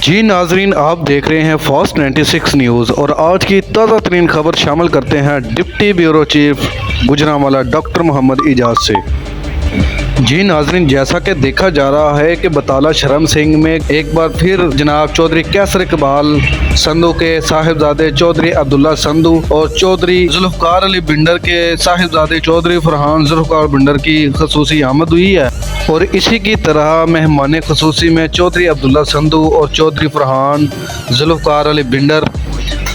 जी नाजरीन, आप देख रहे हैं फास्ट 96 न्यूज़ और आज की ताज़ा तरीन खबर शामिल करते हैं deputy bureau chief Gujranwala doctor Mohammad Ijaz से। जी नाजरीन, जैसा कि देखा जा रहा है कि बताला शर्म सिंह में एक बार फिर जनाब चौधरी कैसर इकबाल संधू के साहिबजादे चौधरी अब्दुल्ला संधू और चौधरी जुल्फ़कार अली बिंडर के साहिबजादे चौधरी फरहान जुल्फ़कार बिंडर की खसूसी आमद हुई है और इसी की तरह मेहमान खसूसी में चौधरी अब्दुल्ला संधू और चौधरी फरहान जुल्फ़कार अली बिंडर,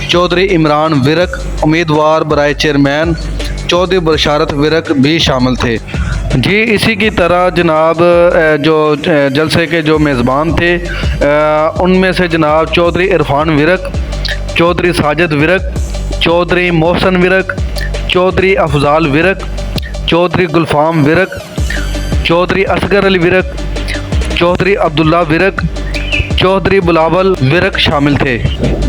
चौधरी इमरान विरक उम्मीदवार बराए चेयरमैन, चौधरी बशारत विरक भी शामिल थे। जी इसी की तरह जनाब जो जलसे के जो मेज़बान थे उनमें से जनाब चौधरी इरफान विरक, चौधरी साजिद विरक, चौधरी मोहसन विरक, चौधरी अफजाल विरक, चौधरी गुलफाम विरक, चौधरी असगर अली विरक, चौधरी अब्दुल्ला विरक, चौधरी बुलावल विरक शामिल थे।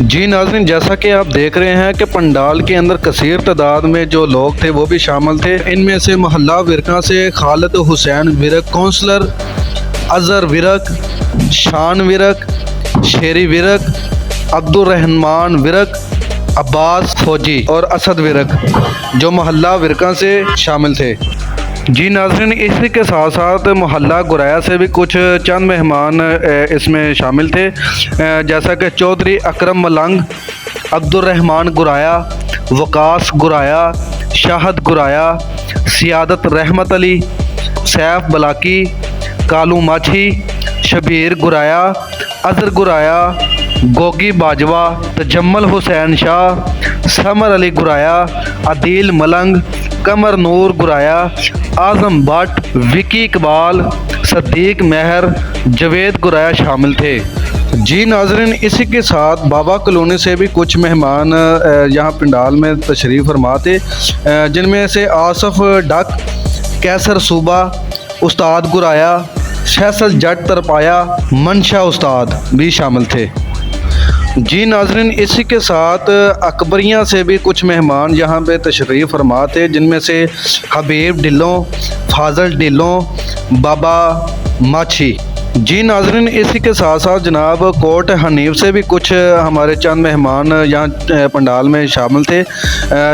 जी नाज़रीन, जैसा कि आप देख रहे हैं कि पंडाल के अंदर कसीर तादाद में जो लोग थे वो भी शामिल थे। इनमें से मोहल्ला विरका से खालिद हुसैन विरक, कौंसलर अज़हर विरक, शान विरक, शेरी विरक, अब्दुर्रहमान विरक, अब्बास फौजी और असद विरक जो मोहल्ला विरका से शामिल थे। जी नाज़रीन, इसी के साथ साथ मोहल्ला गुराया से भी कुछ चंद मेहमान इसमें शामिल थे, जैसा कि चौधरी अकरम मलंग, अब्दुर्रहमान गुराया, वकास गुराया, शाहद गुराया, सियादत रहमत अली, सैफ बलाकी, कालू माछी, शबीर गुराया, अज़हर गुराया, गोगी बाजवा, तजम्मल हुसैन शाह, समर अली गुराया, अदील मलंग, कमर नूर गुराया, आज़म भट्ट, विकी इकबाल, सदीक महर, जवेद गुराया शामिल थे। जी नाज़रीन, इसी के साथ बाबा कॉलोनी से भी कुछ मेहमान यहाँ पंडाल में तशरीफ़ फरमा थे, जिनमें से आसफ़ डक, कैसर सूबा, उस्ताद गुराया, फैसल जट तरपाया, मनशा उस्ताद भी शामिल थे। जी नाज़रीन, इसी के साथ अकबरियाँ से भी कुछ मेहमान यहाँ पे तशरीफ़ फरमा थे, जिनमें से हबीब ढिल्लों, फाजल ढिल्लों, बाबा माछी। जी नाज़रीन, इसी के साथ साथ जनाब कोट हनीफ से भी कुछ हमारे चंद मेहमान यहाँ पंडाल में शामिल थे,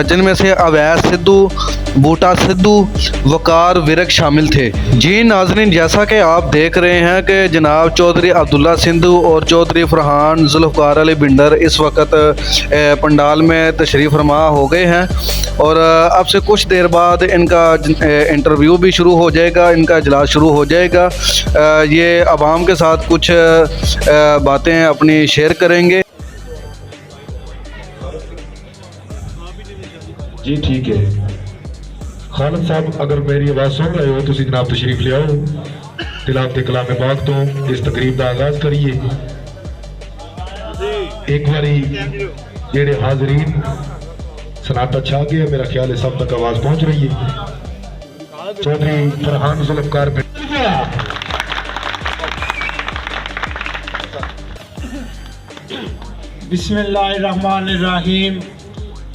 जिनमें से अवैस सिद्धू, बूटा सिद्धू, वकार विरक शामिल थे। जी नाज़रीन, जैसा कि आप देख रहे हैं कि जनाब चौधरी अब्दुल्ला सिंधू और चौधरी फरहान जुल्फ़कार अली बिंडर इस वक्त पंडाल में तशरीफ़ फरमा हो गए हैं और अब से कुछ देर बाद इनका इंटरव्यू भी शुरू हो जाएगा, इनका इजलास शुरू हो जाएगा। ये आवाम के साथ कुछ बातें अपनी शेयर करेंगे। जी ठीक है खालिद साहब, अगर मेरी आवाज़ सुन रहे हो तो जनाब तशरीफ ले आओ। तिलावत कलाम पाक तो इस तकरीब का आगाज करिए। एक बारी जेड़े हाजरीन सनाटा छा गया, मेरा ख्याल है सब तक आवाज़ पहुंच रही है। चौधरी फरहान जुल्फ़कार बिस्मिल्लाहिर्रहमानिर्रहीम।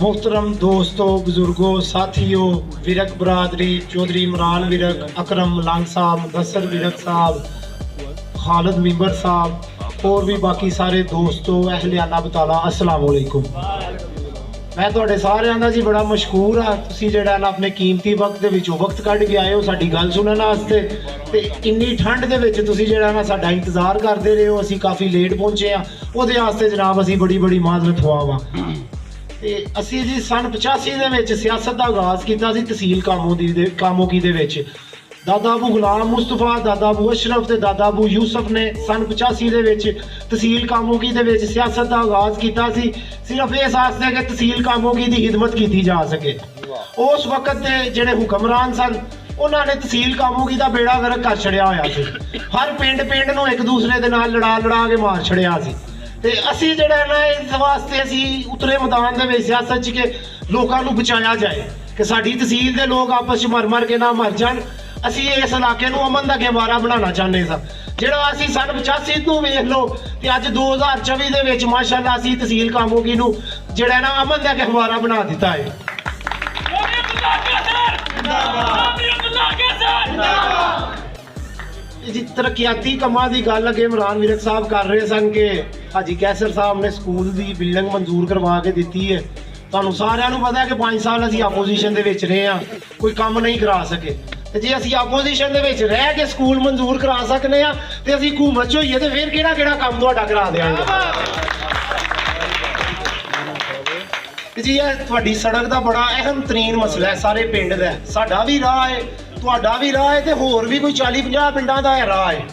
मोहतरम दोस्तों, बुजुर्गों, साथियों, विरक बरादरी, चौधरी इमरान विरक, अकरम मलंग साहब, मुदस्सर विरक साहब, खालिद मिंबर साहब और भी बाकी सारे दोस्तों, अहले आला बताला, अस्सलाम वालेकुम। मैं ਤੁਹਾਡੇ ਸਾਰਿਆਂ ਦਾ ਜੀ ਬੜਾ ਮਸ਼ਕੂਰ ਆ, ਤੁਸੀਂ ਜਿਹੜਾ ਨਾ ਆਪਣੇ ਕੀਮਤੀ ਵਕਤ ਦੇ ਵਿੱਚੋਂ ਵਕਤ ਕੱਢ ਕੇ ਆਏ ਹੋ ਸਾਡੀ ਗੱਲ ਸੁਣਨ ਵਾਸਤੇ, ਤੇ ਇੰਨੀ ਠੰਡ ਦੇ ਵਿੱਚ ਤੁਸੀਂ ਜਿਹੜਾ ਨਾ ਸਾਡਾ ਇੰਤਜ਼ਾਰ ਕਰਦੇ ਰਹੇ ਹੋ। ਅਸੀਂ ਕਾਫੀ ਲੇਟ ਪਹੁੰਚੇ ਆ, ਉਹਦੇ ਵਾਸਤੇ ਜਨਾਬ ਅਸੀਂ ਬੜੀ ਮਾਜ਼ਰਤ ਖਵਾਵਾਂ। ਤੇ ਅਸੀਂ ਜੀ ਸਨ 85 ਦੇ ਵਿੱਚ ਸਿਆਸਤ ਦਾ ਆਗਾਜ਼ ਕੀਤਾ ਸੀ ਤਹਿਸੀਲ ਕਾਮੋਕੀ ਦੇ ਵਿੱਚ। ਦਾਦਾ ਅਬੂ ਗੁਲਾਮ ਮੁਸਤਫਾ, ਦਾਦਾ ਅਬੂ ਅਸ਼ਰਫ ਤੇ ਦਾਦਾ ਅਬੂ ਯੂਸਫ ਨੇ ਸਨ 85 ਦੇ ਵਿੱਚ ਤਹਿਸੀਲ ਕਾਮੋਕੀ ਦੇ ਵਿੱਚ ਸਿਆਸਤ ਦਾ ਆਗਾਜ਼ ਕੀਤਾ ਸੀ, ਸਿਰਫ ਇਸ ਵਾਸਤੇ ਕਿ ਤਹਿਸੀਲ ਕਾਮੋਕੀ ਦੀ ਖਿਦਮਤ ਕੀਤੀ ਜਾ ਸਕੇ। ਉਸ ਵਕਤ ਦੇ ਜਿਹੜੇ ਹੁਕਮਰਾਨ ਸਨ ਉਹਨਾਂ ਨੇ ਤਹਿਸੀਲ ਕਾਮੋਕੀ ਦਾ ਬੇੜਾ ਗਰਕ ਕਰ ਛੜਿਆ ਹੋਇਆ ਸੀ। ਹਰ ਪਿੰਡ ਨੂੰ ਇੱਕ ਦੂਸਰੇ ਦੇ ਨਾਲ ਲੜਾ ਕੇ ਮਾਰ ਛੜਿਆ ਸੀ। ਤੇ ਅਸੀਂ ਜਿਹੜਾ ਨਾ ਇਸ ਵਾਸਤੇ ਅਸੀਂ ਉਤਰੇ ਮੈਦਾਨ ਦੇ ਵਿੱਚ ਸਿਆਸਤ 'ਚ ਕਿ ਲੋਕਾਂ ਨੂੰ ਬਚਾਇਆ ਜਾਏ, ਕਿ ਸਾਡੀ ਤਹਿਸੀਲ ਦੇ ਲੋਕ ਆਪਸ 'ਚ ਮਰ ਕੇ ਨਾ ਮਰ ਜਾਣ। ਅਸੀਂ ਇਸ ਇਲਾਕੇ ਨੂੰ ਅਮਨ ਦਾ ਗਹਿਵਾਰਾ ਬਣਾਉਣਾ ਚਾਹੁੰਦੇ ਸਾਂ। ਜਿਹੜਾ ਅਸੀਂ ਸਨ 85 ਨੂੰ ਵੇਖ ਲਓ ਤੇ ਅੱਜ 2024 ਦੇ ਵਿੱਚ ਮਾਸ਼ਾਅੱਲਾ ਅਸੀਂ ਤਹਿਸੀਲ ਕਾਮੋਕੀ ਨੂੰ ਜਿਹੜਾ ਨਾ ਅਮਨ ਦਾ ਗਹਿਵਾਰਾ ਬਣਾ ਦਿੱਤਾ ਹੈ। ਜੀ ਤਰੱਕੀਆਤੀ ਕੰਮਾਂ ਦੀ ਗੱਲ ਅੱਗੇ ਇਮਰਾਨ ਵਿਰਕ ਸਾਹਿਬ ਕਰ ਰਹੇ ਸਨ ਕਿ ਹਾਜੀ ਕੈਸਰ ਸਾਹਿਬ ਨੇ ਸਕੂਲ ਦੀ ਬਿਲਡਿੰਗ ਮਨਜ਼ੂਰ ਕਰਵਾ ਕੇ ਦਿੱਤੀ ਹੈ। ਤੁਹਾਨੂੰ ਸਾਰਿਆਂ ਨੂੰ ਪਤਾ ਹੈ ਕਿ 5 ਸਾਲ ਅਸੀਂ ਆਪੋਜੀਸ਼ਨ ਦੇ ਵਿੱਚ ਰਹੇ ਹਾਂ, ਕੋਈ ਕੰਮ ਨਹੀਂ ਕਰਾ ਸਕੇ। ਤੇ ਜੇ ਅਸੀਂ ਆਪੋਜੀਸ਼ਨ ਦੇ ਵਿੱਚ ਰਹਿ ਕੇ ਸਕੂਲ ਮਨਜ਼ੂਰ ਕਰਾ ਸਕਨੇ ਆ ਤੇ ਅਸੀਂ ਹਕੂਮਤ 'ਚ ਹੋਈਏ ਤੇ ਫਿਰ ਕਿਹੜਾ ਕੰਮ ਤੁਹਾਡਾ ਕਰਾ ਦੇਵਾਂਗੇ। ਜੀ ਇਹ ਤੁਹਾਡੀ ਸੜਕ ਦਾ ਬੜਾ ਅਹਿਮ ਤਰੀਨ ਮਸਲਾ ਹੈ ਸਾਰੇ ਪਿੰਡ ਦਾ। ਸਾਡਾ ਵੀ ਰਾਹ ਹੈ, ਤੁਹਾਡਾ ਵੀ ਰਾਹ ਹੈ ਤੇ ਹੋਰ ਵੀ ਕੋਈ 40-50 ਪਿੰਡਾਂ ਦਾ ਹੈ ਰਾਹ ਹੈ।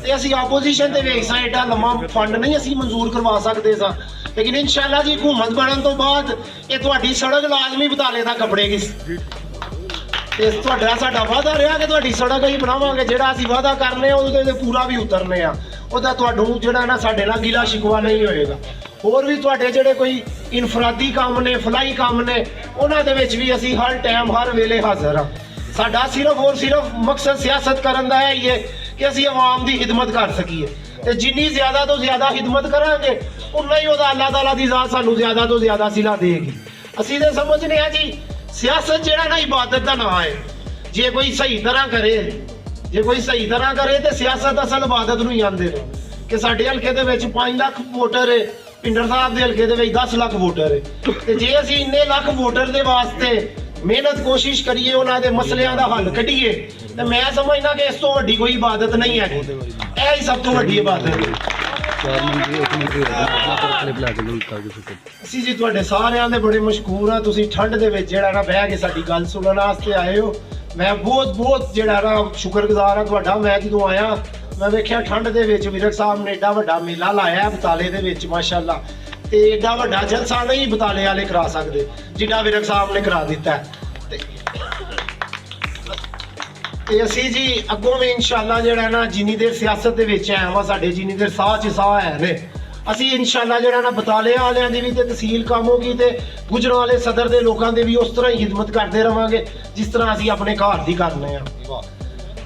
ਤੇ ਅਸੀਂ ਆਪੋਜੀਸ਼ਨ ਦੇ ਵੇਖ ਸਾਂ ਐਡਾ ਲੰਮਾ ਫੰਡ ਨਹੀਂ ਅਸੀਂ ਮਨਜ਼ੂਰ ਕਰਵਾ ਸਕਦੇ ਸਾਂ, ਲੇਕਿਨ ਇਨਸ਼ਾਅੱਲਾ ਜੀ ਹਕੂਮਤ ਬਣਨ ਤੋਂ ਬਾਅਦ ਇਹ ਤੁਹਾਡੀ ਸੜਕ ਲਾਜ਼ਮੀ ਬਤਾਲੇ ਤੱਕ ਕੱਪੜੇਗੀ। ਤੇ ਤੁਹਾਡਾ ਸਾਡਾ ਵਾਅਦਾ ਰਿਹਾ ਕਿ ਤੁਹਾਡੀ ਸੜਕ ਅਸੀਂ ਬਣਾਵਾਂਗੇ। ਜਿਹੜਾ ਅਸੀਂ ਵਾਅਦਾ ਕਰਨੇ ਆ ਉਹਦੇ ਤੇ ਪੂਰਾ ਵੀ ਉਤਰਨੇ ਆ। ਉਹਦਾ ਤੁਹਾਨੂੰ ਜਿਹੜਾ ਨਾ ਸਾਡੇ ਨਾਲ ਗਿਲਾ ਸ਼ਿਕਵਾ ਨਹੀਂ ਹੋਏਗਾ। ਹੋਰ ਵੀ ਤੁਹਾਡੇ ਜਿਹੜੇ ਕੋਈ ਇਨਫਰਾਦੀ ਕੰਮ ਨੇ, ਫਲਾਈ ਕੰਮ ਨੇ, ਉਹਨਾਂ ਦੇ ਵਿੱਚ ਵੀ ਅਸੀਂ ਹਰ ਟਾਈਮ ਹਰ ਵੇਲੇ ਹਾਜ਼ਰ ਹਾਂ। ਸਾਡਾ ਸਿਰਫ ਔਰ ਸਿਰਫ ਮਕਸਦ ਸਿਆਸਤ ਕਰਨ ਦਾ ਹੈ ਹੀ ਹੈ ਕਿ ਅਸੀਂ ਆਵਾਮ ਦੀ ਖਿਦਮਤ ਕਰ ਸਕੀਏ। ਤੇ ਜਿੰਨੀ ਜ਼ਿਆਦਾ ਤੋਂ ਜ਼ਿਆਦਾ ਖਿਦਮਤ ਕਰਾਂਗੇ ਉਨਾ ਹੀ ਉਹਦਾ ਅੱਲਾਹ ਤਾਲਾ ਦੀ ਜ਼ਾਤ ਸਾਨੂੰ ਜ਼ਿਆਦਾ ਤੋਂ ਜ਼ਿਆਦਾ ਸਿਲਾ ਦੇਗੀ। ਅਸੀਂ ਤੇ ਸਮਝਦੇ ਹਾਂ ਜੀ ਸਿਆਸਤ ਜਿਹੜਾ ਨਾ ਇਬਾਦਤ ਦਾ ਨਾਂ ਹੈ। ਜੇ ਕੋਈ ਸਹੀ ਤਰ੍ਹਾਂ ਕਰੇ ਤੇ ਸਿਆਸਤ ਅਸਲ ਇਬਾਦਤ ਨੂੰ ਹੀ ਆਂਦੇ ਨੇ। ਕਿ ਸਾਡੇ ਹਲਕੇ ਦੇ ਵਿੱਚ 5 ਲੱਖ ਵੋਟਰ ਹੈ, ਪਿੰਡਰ ਸਾਹਿਬ ਦੇ ਹਲਕੇ ਦੇ ਵਿੱਚ 10 ਲੱਖ ਵੋਟਰ ਹੈ। ਤੇ ਜੇ ਅਸੀਂ ਇੰਨੇ ਲੱਖ ਵੋਟਰ ਦੇ ਵਾਸਤੇ ਮਿਹਨਤ ਕੋਸ਼ਿਸ਼ ਕਰੀਏ, ਉਹਨਾਂ ਦੇ ਮਸਲਿਆਂ ਦਾ ਹੱਲ ਕੱਢੀਏ, ਤੇ ਮੈਂ ਸਮਝਦਾ ਕਿ ਇਸ ਤੋਂ ਵੱਡੀ ਕੋਈ ਇਬਾਦਤ ਨਹੀਂ ਹੈ। ਇਹ ਹੀ ਸਭ ਤੋਂ ਵੱਡੀ ਇਬਾਦਤ ਹੈ। ਅਸੀਂ ਜੀ ਤੁਹਾਡੇ ਸਾਰਿਆਂ ਦੇ ਬੜੇ ਮਸ਼ਕੂਰ ਹਾਂ। ਤੁਸੀਂ ਠੰਡ ਦੇ ਵਿੱਚ ਜਿਹੜਾ ਨਾ ਬਹਿ ਕੇ ਸਾਡੀ ਗੱਲ ਸੁਣਨ ਵਾਸਤੇ ਆਏ ਹੋ। ਮੈਂ ਬਹੁਤ ਜਿਹੜਾ ਨਾ ਸ਼ੁਕਰਗੁਜ਼ਾਰ ਹਾਂ ਤੁਹਾਡਾ। ਮੈਂ ਜਦੋਂ ਆਇਆ ਮੈਂ ਵੇਖਿਆ ਠੰਡ ਦੇ ਵਿੱਚ ਵਿਰਕ ਸਾਹਿਬ ਨੇ ਏਡਾ ਵੱਡਾ ਮੇਲਾ ਲਾਇਆ ਬਤਾਲੇ ਦੇ ਵਿੱਚ, ਮਾਸ਼ਾਅੱਲਾ। ਤੇ ਏਡਾ ਵੱਡਾ ਜਲਸਾ ਨਹੀਂ ਬਤਾਲੇ ਵਾਲੇ ਕਰਾ ਸਕਦੇ ਜਿੱਡਾ ਵਿਰਕ ਸਾਹਿਬ ਨੇ ਕਰਾ ਦਿੱਤਾ। ਤੇ ਅਸੀਂ ਜੀ ਅੱਗੋਂ ਵੀ ਇਨਸ਼ਾਅੱਲਾ ਜਿਹੜਾ ਨਾ ਜਿੰਨੀ ਦੇਰ ਸਿਆਸਤ ਦੇ ਵਿੱਚ ਆਇਆ ਵਾ, ਸਾਡੇ ਜਿੰਨੀ ਦੇਰ ਸਾਹ 'ਚ ਸਾਹ ਹੈ ਨੇ, ਅਸੀਂ ਇਨਸ਼ਾਅੱਲਾ ਜਿਹੜਾ ਨਾ ਬਤਾਲੇ ਵਾਲਿਆਂ ਦੀ ਵੀ ਤੇ ਤਹਿਸੀਲ ਕੰਮ ਹੋਗੀ ਤੇ ਗੁਜਰਾਂ ਵਾਲੇ ਸਦਰ ਦੇ ਲੋਕਾਂ ਦੇ ਵੀ ਉਸ ਤਰ੍ਹਾਂ ਹੀ ਖਿਦਮਤ ਕਰਦੇ ਰਵਾਂਗੇ ਜਿਸ ਤਰ੍ਹਾਂ ਅਸੀਂ ਆਪਣੇ ਘਰ ਦੀ ਕਰਨੇ ਆ।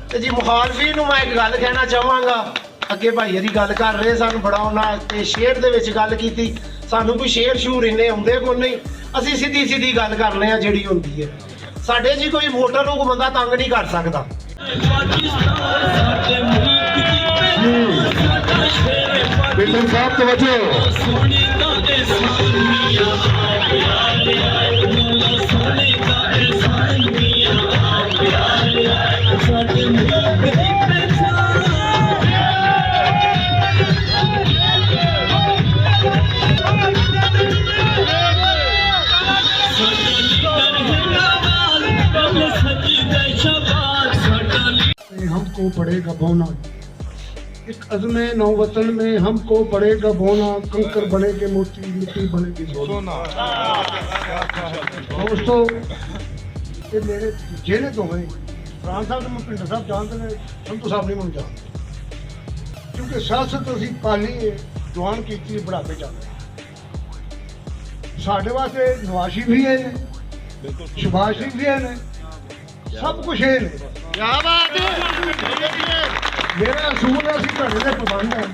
ਤੇ ਜੀ ਮੁਖਾਲਫੀ ਨੂੰ ਮੈਂ ਇੱਕ ਗੱਲ ਕਹਿਣਾ ਚਾਹਾਂਗਾ। ਅੱਗੇ ਭਾਈ ਦੀ ਗੱਲ ਕਰ ਰਹੇ ਸਨ, ਬੜਾ ਉਹਨਾਂ ਤੇ ਸ਼ੇਰ ਦੇ ਵਿੱਚ ਗੱਲ ਕੀਤੀ। ਸਾਨੂੰ ਕੋਈ ਸ਼ੇਰ ਸ਼ੂਰ ਇੰਨੇ ਆਉਂਦੇ ਕੋਈ ਨਹੀਂ, ਅਸੀਂ ਸਿੱਧੀ ਗੱਲ ਕਰਨੇ ਆ ਜਿਹੜੀ ਹੁੰਦੀ ਹੈ। ਸਾਡੇ ਜੀ ਕੋਈ ਵੋਟਰ ਨੂੰ ਕੋਈ ਬੰਦਾ ਤੰਗ ਨਹੀਂ ਕਰ ਸਕਦਾ। ਬਿਲਡਰ ਸਾਹਿਬ ਤਵੱਜੋ। हमको पड़ेगा बोना, एक अज़्म नौ वतन में हमको पड़ेगा बोना, कंकर बने के मोती, मिट्टी बनेगी सोना। दोस्तों ये मेरे जेने तो हैं फरहान साहब ने पिंडर साहब जानते हैं, संतू साहब नहीं मुझे जानते, क्योंकि सियासत असी पाली है, जवान की बुढ़ापे जाते। साढ़े वास्ते नवाशी भी है, शबाश भी है, सब कुछ है। मेरा असूल है ਅਸੀਂ ਧੜੇ ਦੇ ਪਾਬੰਦ ਹਾਂ।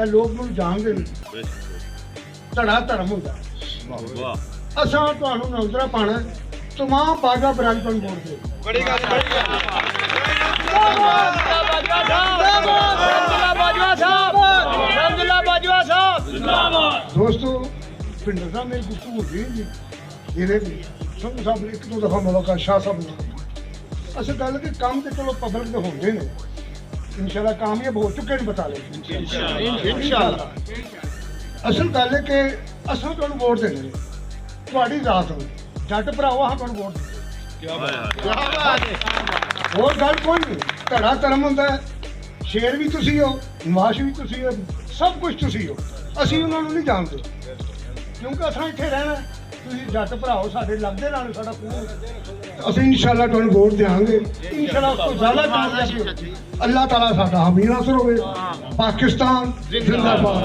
ਇਹ ਲੋਕ ਨੂੰ ਜਾਣਦੇ ਨੇ ਧੜਾ ਧਰਮ ਹੁੰਦਾ। ਅਸਾਂ ਤੁਹਾਨੂੰ ਨੌਜ਼ਰਾ ਪਾਣਾ तमाम बाजा बराजपन बोर्ड ਦੇ। ਬੜੀ ਗੱਲ दोस्तों पिंडर साहब मेरी गुफ्तगू होती है जी ਇਹਦੇ ਵੀ ਸੰਧੂ ਸਾਹਿਬ ਨੇ ਇੱਕ ਦੋ ਦਫਾ ਮੁਲਾਕਾਤ ਸ਼ਾਹ ਸਾਹਿਬ ਨਾਲ। ਅਸਲ ਗੱਲ ਕਿ ਕੰਮ ਤੇ ਚਲੋ ਪਬਲਿਕ ਦੇ ਹੁੰਦੇ ਨੇ, ਇਨਸ਼ਾਅੱਲਾ ਕਾਮਯਾਬ ਹੋ ਚੁੱਕੇ ਨੇ ਬਤਾ ਲੈ ਇਨਸ਼ਾਅੱਲਾ। ਅਸਲ ਗੱਲ ਹੈ ਕਿ ਅਸਾਂ ਤੁਹਾਨੂੰ ਵੋਟ ਦੇਣੇ ਨੇ, ਤੁਹਾਡੀ ਜ਼ਾਤ ਹੋ, ਜੱਟ ਭਰਾਓ ਆਹ ਤੁਹਾਨੂੰ ਵੋਟ ਦਿੰਦੇ। ਕੀ ਬਾਤ ਹੈ। ਹੋਰ ਗੱਲ ਕੋਈ ਨਹੀਂ, ਧੜਾ ਧਰਮ ਹੁੰਦਾ ਹੈ, ਸ਼ੇਰ ਵੀ ਤੁਸੀਂ ਹੋ, ਨਵਾਸ਼ ਵੀ ਤੁਸੀਂ ਹੋ, ਸਭ ਕੁਝ ਤੁਸੀਂ ਹੋ। ਅਸੀਂ ਉਹਨਾਂ ਨੂੰ ਨਹੀਂ ਜਾਣਦੇ ਕਿਉਂਕਿ ਅਸਾਂ ਇੱਥੇ ਰਹਿਣਾ। ਤੁਸੀਂ ਜੱਟ ਭਰਾਓ ਸਾਡੇ ਲੱਗਦੇ ਨਾਲ ਸਾਡਾ ਖੂਨ, ਅਸੀਂ ਇਨਸ਼ਾਅੱਲਾ ਤੁਹਾਨੂੰ ਵੋਟ ਦੇਵਾਂਗੇ। ਇਨਸ਼ਾਅੱਲਾ ਉਸ ਤੋਂ ਜ਼ਿਆਦਾ ਕਾਮਯਾਬੀ ਅੱਲਾਹ ਤਾਲਾ ਸਾਡਾ ਹਮੀ ਨਾਸਰ ਹੋਵੇ। ਪਾਕਿस्तान जिंदाबाद।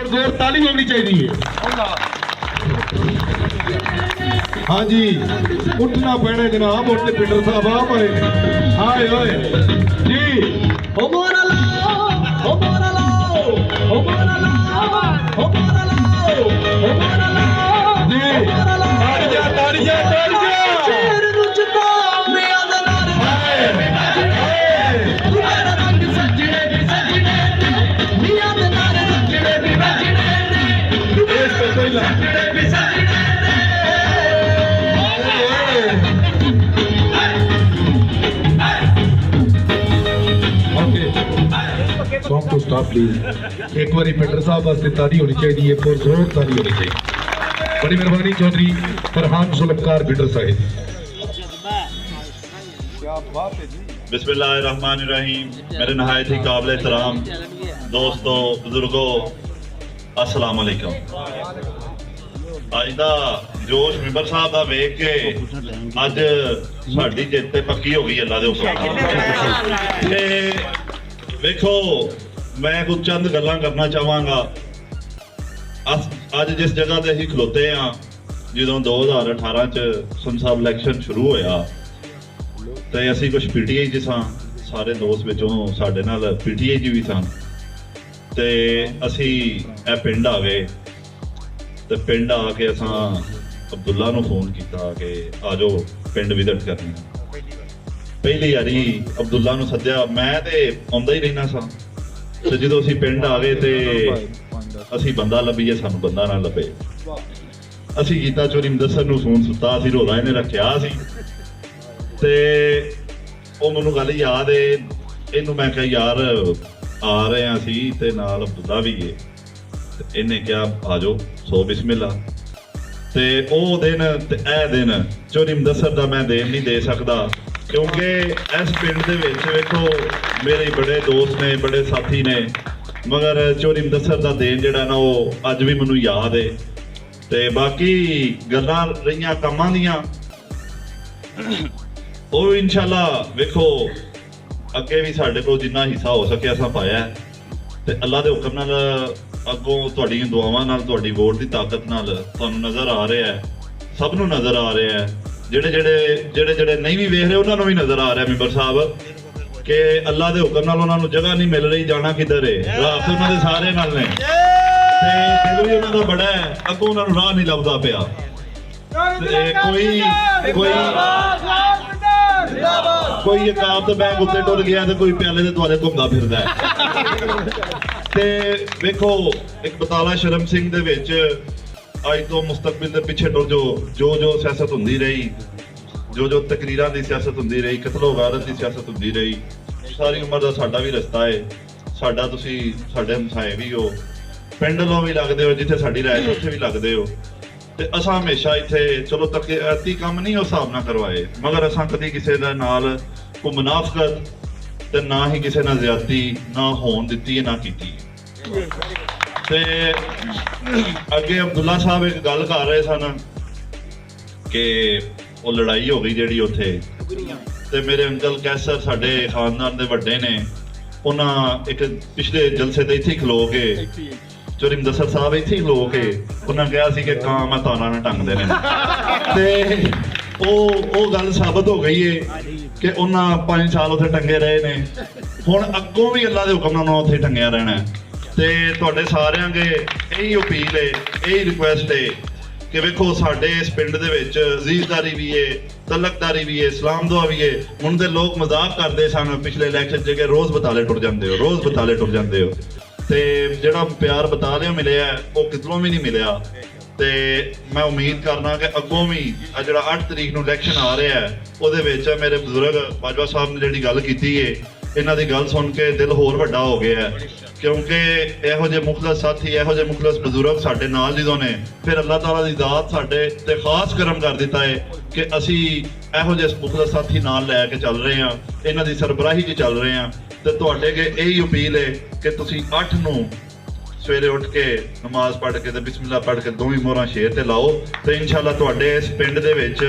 जोर ताली होनी चाहिए। हाँ जी उठना पैना जनाब, उठते पिंडर साहब आप आए। हाय हाय जी हो मोरा लाओ, हो मोरा लाओ, हो मोरा लाओ, हो मोरा लाओ, हो मोरा लाओ जी। ताड़ी जा शेर नु चुका मैं अंदर हाय हाय ਸਟਾਫ ਪਲੀਜ਼ ਇੱਕ ਵਾਰੀ ਪਿੰਡਰ ਸਾਹਿਬ ਵਾਸਤੇ ਤਾੜੀ ਹੋਣੀ ਚਾਹੀਦੀ ਹੈ, ਪੁਰਜ਼ੋਰ ਤਾੜੀ ਹੋਣੀ ਚਾਹੀਦੀ। ਬੜੀ ਮਿਹਰਬਾਨੀ ਚੌਧਰੀ ਫਰਹਾਨ ਸੁਲਫਕਾਰ ਪਿੰਡਰ ਸਾਹਿਬ। बिस्मिल्लाहिर्रहमानिर्रहीम। मेरे नहायत ही काबिल एहतराम दोस्तों बुजुर्गों अस्सलाम वालेकुम। ਅੱਜ ਦਾ ਜੋਸ਼ ਮਿੰਬਰ ਸਾਹਿਬ ਦਾ ਵੇਖ ਕੇ ਅੱਜ ਸਾਡੀ ਜਿੱਤ ਤੇ ਪੱਕੀ ਹੋ ਗਈ ਅੱਲਾ ਦੇ ਹੁਕਮ ਤੇ ਵੇਖੋ ਮੈਂ ਕੁਝ ਚੰਦ ਗੱਲਾਂ ਕਰਨਾ ਚਾਹਾਂਗਾ। ਅੱਜ ਜਿਸ ਜਗ੍ਹਾ ਤੇ ਅਸੀਂ ਖਲੋਤੇ ਆ, ਜਦੋਂ 2018 ਚ ਸੰਸਦ ਇਲੈਕਸ਼ਨ ਸ਼ੁਰੂ ਹੋਇਆ ਤੇ ਅਸੀਂ ਕੁਝ ਪੀਟੀਆਈ ਚ ਸਾਂ, ਸਾਰੇ ਦੋਸਤ ਵਿੱਚੋਂ ਸਾਡੇ ਨਾਲ ਪੀਟੀਆਈ ਜੀ ਵੀ ਸਨ ਤੇ ਅਸੀਂ ਇਹ ਪਿੰਡ ਆ ਗਏ ਤੇ ਪਿੰਡ ਆ ਕੇ ਅਸਾਂ ਅਬਦੁੱਲਾ ਨੂੰ ਫੋਨ ਕੀਤਾ ਕਿ ਆ ਜਾਓ ਪਿੰਡ ਵਿਜ਼ਿਟ ਕਰਨੀ। ਪਹਿਲੀ ਵਾਰੀ ਅਬਦੁੱਲਾ ਨੂੰ ਸੱਦਿਆ, ਮੈਂ ਤੇ ਆਉਂਦਾ ਹੀ ਰਹਿਣਾ ਸਾਂ ਤੇ ਜਦੋਂ ਅਸੀਂ ਪਿੰਡ ਆ ਗਏ ਤੇ ਅਸੀਂ ਬੰਦਾ ਲੱਭੀਏ, ਸਾਨੂੰ ਬੰਦਾ ਨਾ ਲੱਭੇ। ਅਸੀਂ ਕੀਤਾ ਚੋਰੀ ਮੁਦੱਸਰ ਨੂੰ ਫੋਨ ਸੁੱਤਾ ਸੀ, ਰੋਦਾ ਇਹਨੇ ਰੱਖਿਆ ਸੀ ਤੇ ਉਹ ਮੈਨੂੰ ਗੱਲ ਯਾਦ ਏ, ਇਹਨੂੰ ਮੈਂ ਕਿਹਾ ਯਾਰ ਆ ਰਹੇ ਆ ਸੀ ਤੇ ਨਾਲ ਅਬਦੁੱਲਾ ਵੀ ਏ। ਇਹਨੇ ਕਿਹਾ ਆ ਜਾਓ, ਸੋ ਬਿਸਮਿਲ੍ਲਾ। ਤੇ ਉਹ ਦਿਨ ਤੇ ਇਹ ਦਿਨ ਚੋਰੀ ਮੁਦੱਸਰ ਦਾ ਮੈਂ ਦੇਣ ਨਹੀਂ ਦੇ ਸਕਦਾ, ਕਿਉਂਕਿ ਇਸ ਪਿੰਡ ਦੇ ਵਿੱਚ ਵੇਖੋ ਮੇਰੇ ਬੜੇ ਦੋਸਤ ਨੇ, ਬੜੇ ਸਾਥੀ ਨੇ, ਮਗਰ ਚੋਰੀ ਮੁਦੱਸਰ ਦਾ ਦੇਣ ਜਿਹੜਾ ਨਾ ਉਹ ਅੱਜ ਵੀ ਮੈਨੂੰ ਯਾਦ ਏ। ਤੇ ਬਾਕੀ ਗੱਲਾਂ ਰਹੀਆਂ ਕੰਮਾਂ ਦੀਆਂ, ਉਹ ਇਨਸ਼ਾਅੱਲਾ ਵੇਖੋ ਅੱਗੇ ਵੀ ਸਾਡੇ ਕੋਲ ਜਿੰਨਾ ਹਿੱਸਾ ਹੋ ਸਕਿਆ ਅਸਾਂ ਪਾਇਆ ਤੇ ਅੱਲਾ ਦੇ ਹੁਕਮ ਨਾਲ ਅੱਗੋਂ ਤੁਹਾਡੀਆਂ ਦੁਆਵਾਂ ਨਾਲ, ਤੁਹਾਡੀ ਵੋਟ ਦੀ ਤਾਕਤ ਨਾਲ ਤੁਹਾਨੂੰ ਨਜ਼ਰ ਆ ਰਿਹਾ ਹੈ, ਸਭ ਨੂੰ ਨਜ਼ਰ ਆ ਰਿਹਾ ਹੈ। ਜਿਹੜੇ ਨਹੀਂ ਵੀ ਵੇਖ ਰਹੇ ਉਹਨਾਂ ਨੂੰ ਵੀ ਨਜ਼ਰ ਆ ਰਿਹਾ ਮੈਂਬਰ ਸਾਹਿਬ ਕਿ ਅੱਲਾ ਦੇ ਹੁਕਮ ਨਾਲ ਉਹਨਾਂ ਨੂੰ ਜਗ੍ਹਾ ਨਹੀਂ ਮਿਲ ਰਹੀ, ਜਾਣਾ ਕਿੱਧਰ ਹੈ। ਰਾਤ ਉਹਨਾਂ ਦੇ ਸਾਰੇ ਨਾਲ ਨੇ ਤੇ ਦਿਲ ਵੀ ਉਹਨਾਂ ਦਾ ਬੜਾ ਹੈ, ਅੱਗੋਂ ਉਹਨਾਂ ਨੂੰ ਰਾਹ ਨਹੀਂ ਲੱਭਦਾ ਪਿਆ। ਤੇ ਕੋਈ ਇਕਾਮਤ ਬੈਂਕ ਉੱਤੇ ਟੁਰ ਗਿਆ ਤੇ ਕੋਈ ਪਿਆਲੇ ਦੇ ਦੁਆਲੇ ਘੁੰਮਦਾ ਫਿਰਦਾ ਹੈ। ਤੇ ਵੇਖੋ ਇੱਕ ਬਤਾਲਾ ਸ਼ਰਮ ਸਿੰਘ ਦੇ ਵਿੱਚ ਅੱਜ ਤੋਂ ਮੁਸਤਕਬਲ ਦੇ ਪਿੱਛੇ ਟੁਰ ਜੋ ਸਿਆਸਤ ਹੁੰਦੀ ਰਹੀ, ਜੋ ਤਕਰੀਰਾਂ ਦੀ ਸਿਆਸਤ ਹੁੰਦੀ ਰਹੀ, ਕਤਲੋ ਗਾਰਤ ਦੀ ਸਿਆਸਤ ਹੁੰਦੀ ਰਹੀ, ਸਾਰੀ ਉਮਰ ਦਾ ਸਾਡਾ ਵੀ ਰਸਤਾ ਹੈ। ਸਾਡਾ ਤੁਸੀਂ ਸਾਡੇ ਹਮਸਾਏ ਵੀ ਹੋ, ਪਿੰਡ ਵੱਲੋਂ ਵੀ ਲੱਗਦੇ ਹੋ, ਜਿੱਥੇ ਸਾਡੀ ਰਾਇ ਉੱਥੇ ਵੀ ਲੱਗਦੇ ਹੋ ਤੇ ਅਸਾਂ ਹਮੇਸ਼ਾ ਇੱਥੇ ਚਲੋ ਤਕੀਆਤੀ ਕੰਮ ਨਹੀਂ ਉਸ ਹਿਸਾਬ ਨਾਲ ਕਰਵਾਏ, ਮਗਰ ਅਸਾਂ ਕਦੀ ਕਿਸੇ ਦਾ ਨਾਲ ਕੋਈ ਮੁਨਾਫਕਤ ਤੇ ਨਾ ਹੀ ਕਿਸੇ ਨਾਲ ਜ਼ਿਆਦਤੀ ਨਾ ਹੋਣ ਦਿੱਤੀ ਹੈ, ਨਾ ਕੀਤੀ। ਤੇ ਅੱਗੇ ਅਬਦੁੱਲਾ ਸਾਹਿਬ ਇੱਕ ਗੱਲ ਕਰ ਰਹੇ ਸਨ ਕਿ ਉਹ ਲੜਾਈ ਹੋ ਗਈ ਜਿਹੜੀ ਉੱਥੇ, ਤੇ ਮੇਰੇ ਅੰਕਲ ਕੈਸਰ ਸਾਡੇ ਖਾਨਦਾਨ ਦੇ ਵੱਡੇ ਨੇ, ਉਹਨਾਂ ਇੱਕ ਪਿਛਲੇ ਜਲਸੇ ਤੇ ਇੱਥੇ ਹੀ ਖਲੋ ਕੇ ਚੋਰੀ ਮੁਦੱਸਰ ਸਾਹਿਬ ਇੱਥੇ ਹੀ ਖਲੋ ਕੇ ਉਹਨਾਂ ਕਿਹਾ ਸੀ ਕਿ ਕਾਂ ਮੈਂ ਤਾਰਾਂ ਨਾਲ ਟੰਗਦੇ ਨੇ ਤੇ ਉਹ ਗੱਲ ਸਾਬਤ ਹੋ ਗਈ ਏ ਕਿ ਉਹਨਾਂ 5 ਸਾਲ ਉੱਥੇ ਟੰਗੇ ਰਹੇ ਨੇ। ਹੁਣ ਅੱਗੋਂ ਵੀ ਅੱਲਾ ਦੇ ਹੁਕਮ ਨਾਲ ਉੱਥੇ ਟੰਗਿਆ ਰਹਿਣਾ ਤੇ ਤੁਹਾਡੇ ਸਾਰਿਆਂ ਦੇ ਇਹੀ ਅਪੀਲ ਏ, ਇਹੀ ਰਿਕੁਐਸਟ ਏ ਕਿ ਵੇਖੋ ਸਾਡੇ ਇਸ ਪਿੰਡ ਦੇ ਵਿੱਚ ਅਜ਼ੀਜ਼ਦਾਰੀ ਵੀ ਏ, ਤਲਕਦਾਰੀ ਵੀ ਏ, ਇਸਲਾਮ ਦੁਆ ਵੀ ਏ। ਹੁਣ ਤੇ ਲੋਕ ਮਜ਼ਾਕ ਕਰਦੇ ਸਨ ਪਿਛਲੇ ਇਲੈਕਸ਼ਨ 'ਚ ਕਿ ਰੋਜ਼ ਬਤਾਲੇ ਟੁਰ ਜਾਂਦੇ ਹੋ, ਰੋਜ਼ ਬਤਾਲੇ ਟੁਰ ਜਾਂਦੇ ਹੋ, ਤੇ ਜਿਹੜਾ ਪਿਆਰ ਬਤਾਲਿਓ ਮਿਲਿਆ ਉਹ ਕਿਧਰੋਂ ਵੀ ਨਹੀਂ ਮਿਲਿਆ। ਤੇ ਮੈਂ ਉਮੀਦ ਕਰਨਾ ਕਿ ਅੱਗੋਂ ਵੀ ਜਿਹੜਾ 8 ਤਰੀਕ ਨੂੰ ਇਲੈਕਸ਼ਨ ਆ ਰਿਹਾ ਹੈ ਉਹਦੇ ਵਿੱਚ ਮੇਰੇ ਬਜ਼ੁਰਗ ਬਾਜਵਾ ਸਾਹਿਬ ਨੇ ਜਿਹੜੀ ਗੱਲ ਕੀਤੀ ਏ, ਇਹਨਾਂ ਦੀ ਗੱਲ ਸੁਣ ਕੇ ਦਿਲ ਹੋਰ ਵੱਡਾ ਹੋ ਗਿਆ, ਕਿਉਂਕਿ ਇਹੋ ਜਿਹੇ ਮੁਖਲਸ ਸਾਥੀ, ਇਹੋ ਜਿਹੇ ਮੁਖਲਸ ਬਜ਼ੁਰਗ ਸਾਡੇ ਨਾਲ ਜਦੋਂ ਨੇ, ਫਿਰ ਅੱਲਾਹ ਤਾਲਾ ਦੀ ਜ਼ਾਤ ਸਾਡੇ ਤੇ ਖਾਸ ਕਰਮ ਕਰ ਦਿੱਤਾ ਹੈ ਕਿ ਅਸੀਂ ਇਹੋ ਜਿਹੇ ਮੁਖਲਸ ਸਾਥੀ ਨਾਲ ਲੈ ਕੇ ਚੱਲ ਰਹੇ ਹਾਂ, ਇਹਨਾਂ ਦੀ ਸਰਬਰਾਹੀ 'ਚ ਚੱਲ ਰਹੇ ਹਾਂ। ਤੇ ਤੁਹਾਡੇ ਅੱਗੇ ਇਹੀ ਅਪੀਲ ਹੈ ਕਿ ਤੁਸੀਂ 8 ਨੂੰ ਸਵੇਰੇ ਉੱਠ ਕੇ ਨਮਾਜ਼ ਪੜ੍ਹ ਕੇ ਤੇ ਬਿਸਮਿਲ੍ਲਾ ਪੜ੍ਹ ਕੇ ਦੋਵੇਂ ਮੋਹਰਾਂ ਸ਼ੇਰ ਤੇ ਲਾਓ ਤੇ ਇਨਸ਼ਾਅੱਲਾ ਤੁਹਾਡੇ ਇਸ ਪਿੰਡ ਦੇ ਵਿੱਚ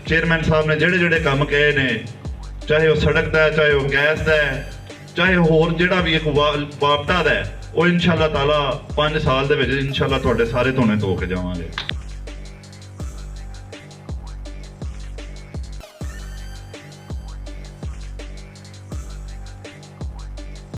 ਚੇਅਰਮੈਨ ਸਾਹਿਬ ਨੇ ਜਿਹੜੇ ਕੰਮ ਕਹੇ ਨੇ, ਚਾਹੇ ਉਹ ਸੜਕ ਦਾ ਹੈ, ਚਾਹੇ ਉਹ ਗੈਸ ਦਾ ਹੈ, ਚਾਹੇ ਹੋਰ ਜਿਹੜਾ ਵੀ ਇੱਕ ਵਾਪਟਾ ਦਾ ਹੈ, ਉਹ ਇਨਸ਼ਾਅੱਲਾ ਤਾਲਾ 5 ਸਾਲ ਦੇ ਵਿੱਚ ਇਨਸ਼ਾਅੱਲਾ ਤੁਹਾਡੇ ਸਾਰੇ ਧੋਣੇ ਧੋ ਕੇ ਜਾਵਾਂਗੇ।